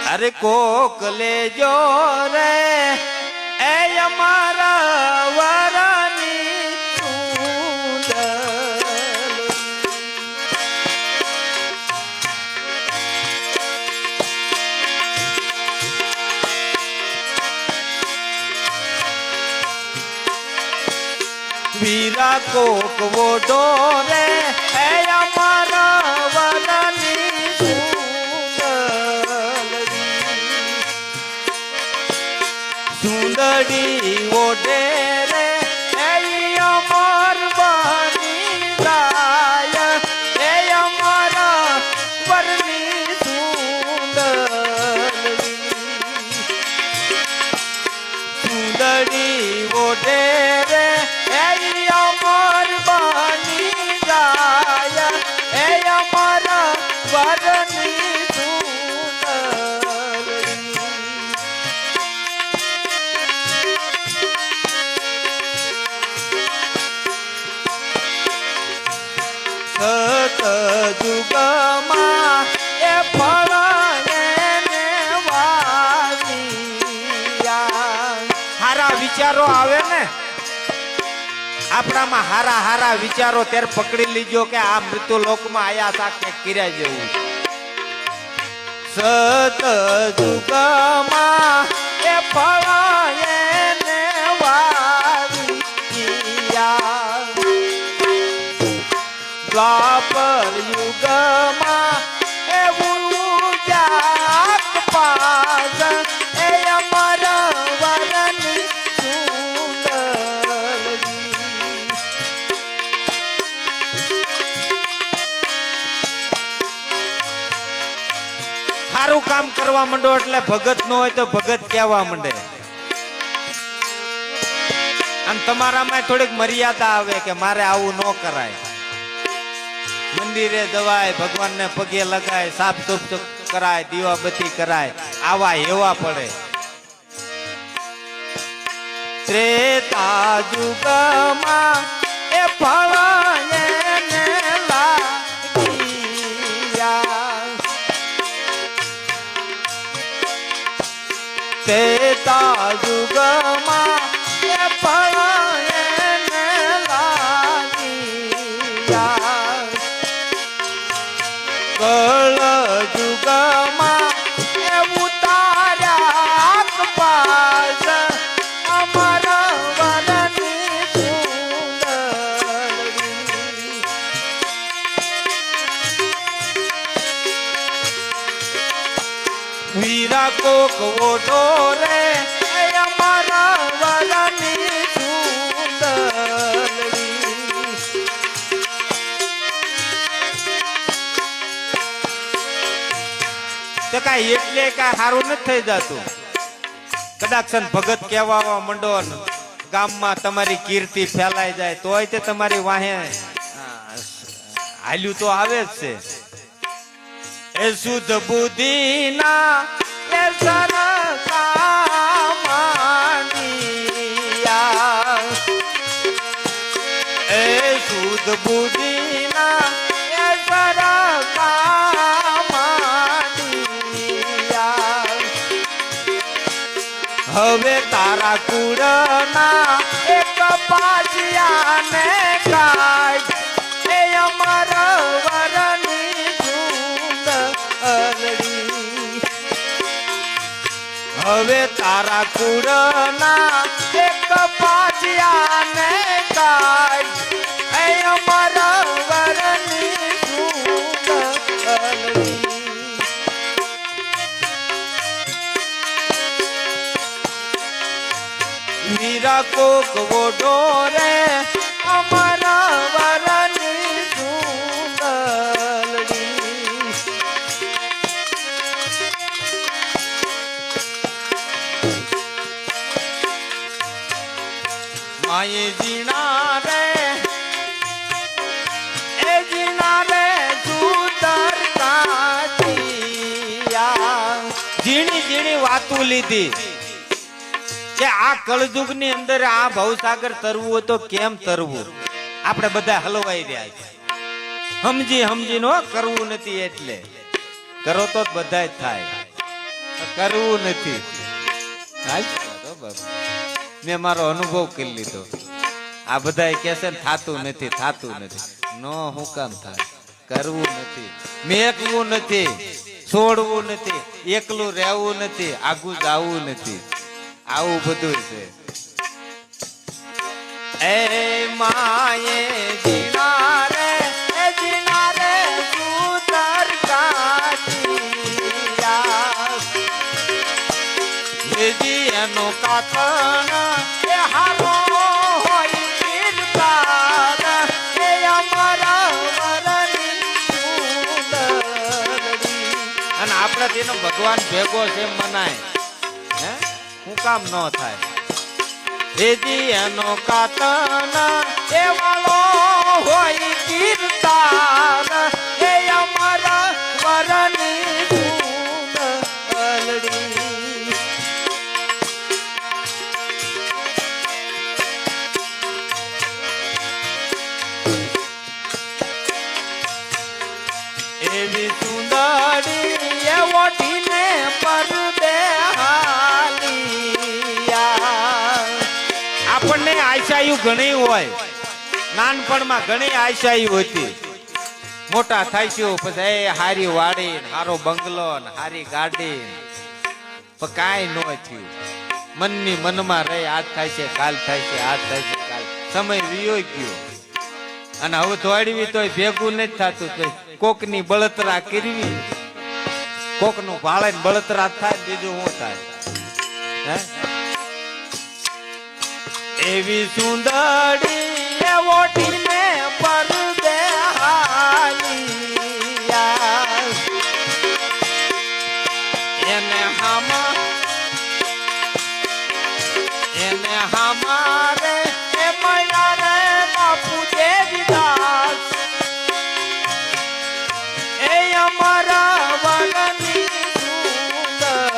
અરે કોક લેજો રે એ અમારા વરની ચૂંદલ વીરા કોક વોડો રે એ અમારા વરની સુંદરી ઓઢે રે એ અમર બની જાય એ અમારા વરની સુંદરી ઓઢે રે એ અમર બની જાય એ અમારા વરની જુગમાં એ ફળ એને વાવ્યા હારા વિચારો આવે ને આપણામાં હારા હારા વિચારો ત્યારે પકડી લીજો કે આ મૃત્યુ લોકમાં આયા સાકે કર્યા જેવું સત જુગમાં એ ફળ એને વાવ્યા દ્વાપર યુગમાં એવું જાત પાસ એ અમર વરની સુંદરી સારું કામ કરવા માંડો એટલે ભગત નો હોય તો ભગત કહેવા માંડે આમ તમારામાં થોડીક મર્યાદા આવે કે મારે આવું ન કરાય મંદિરે જવાય ભગવાન ને પગે લગાય સાફ સુફ કરાય દીવાબત્તી કરાય આવા એવા પડે ત્રેતા યુગમાં એ ફળ એને લાગ્યા ત્રેતા યુગમાં એ ફળ એને લાગ્યા કળ યુગમાં એ ઉતાર્યા પાસ અમર વરની સુંદરી વીરા કોક ઓઢો રે અમારા વરની સુંદરી તો કઈ એટલે કઈ સારું નથી થઈ જતું કદાચ ભગત કહેવા મંડો ગામમાં તમારી કીર્તિ ફેલાઈ જાય તોય તે તમારી વાહે હાલ્યું તો આવે જ છે એ શુદ્ધ બુદ્ધિ ના એ સરકામાનિયા એ શુદ્ધ બુદ્ધિ ના એ સરકામાનિયા હવે તારા કુળના એક પાછિયાને કાઢ એ અમર વરની સુંદરી હવે તારા કુળના એક પાછિયાને કાઢ એ અમર વરની સુંદરી વીરા કોક વોઢો રે અમારા વરની સુંદરી માયે જીણા રે એ જીણા રે સુંદરતા ઝીણી ઝીણી વાતું લીધી કે આ કળયુગ ની અંદર આ ભવસાગર તરવું હોય તો કેમ તરવું આપણે બધા હલવાઈ રહ્યા છે સમજી સમજી નો કરવું નથી એટલે કરો તો બધા જ થાય કરવું નથી. મેં મારો અનુભવ કરી લીધો. આ બધા કે છે ને થાતું નથી. નો હું કામ થાય? કરવું નથી, મેકવું નથી, છોડવું નથી, એકલું રહેવું નથી, આગું જવું નથી. આવું બધું છે. એ માએ જીણા રે સુતર કાઢિયા એનો કાથણ એ હારો હોય કીર્તાર એ અમારા વરની સુંદરડી. અને આપણે તેનો ભગવાન ભેગો છે મનાય હે હું કામ ન થાય? એજી એનો કાતન એ વાળો હોય કીર્તાર એ અમારા વરની સુંદરડી. એવી સુંદરી એ ઓઢીને પરદે હાલિયા. આપણને આશાયું ઘણી હોય, નાનપણમાં ઘણી આશાયું હતી. મોટા થાઈશું પછી હારી વાડી, હારો બંગલો, હારી ગાડી, પણ કાંઈ ન થયું. મનની મનમાં રહી, આજ થાય છે કાલ થાય છે, આજ થાય છે કાલ. સમય વિયો ગયો અને હવે દોડવી તોય ભેગું નથી થતું. કોકની બળતરા કરવી, કોકનું ભાળે બળતરા થાય, બીજું શું થાય? હે એવી સુંદરી એ ઓઢીને પરદે હાલિયા એને હમારે એ મળ્યા રે બાપુ દેવીદાસ એ અમારા વરની સુંદરી.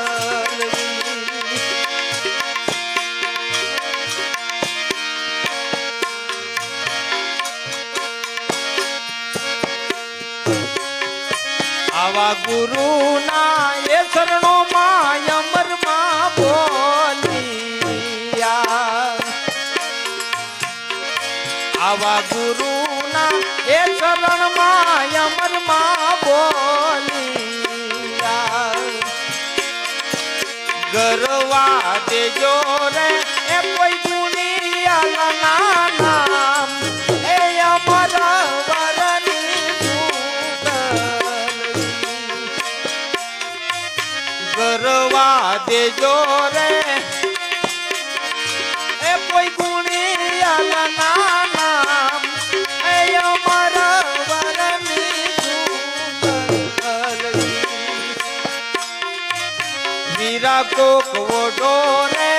આવા ગુરુના એ શરણો માં અમરમાં બોલિયા. આવા ગુરુના એ શરણમાં અમરમાં બોલિયા. ગરવા દેજો રે એ કોઈ ગુણિયાના નામ એ અમારા વરની સુંદરી. ગરવા દેજો રે એ કોઈ ગુણિયાના નામ એ અમારા વરની સુંદરી. વીરા કોક વડો રે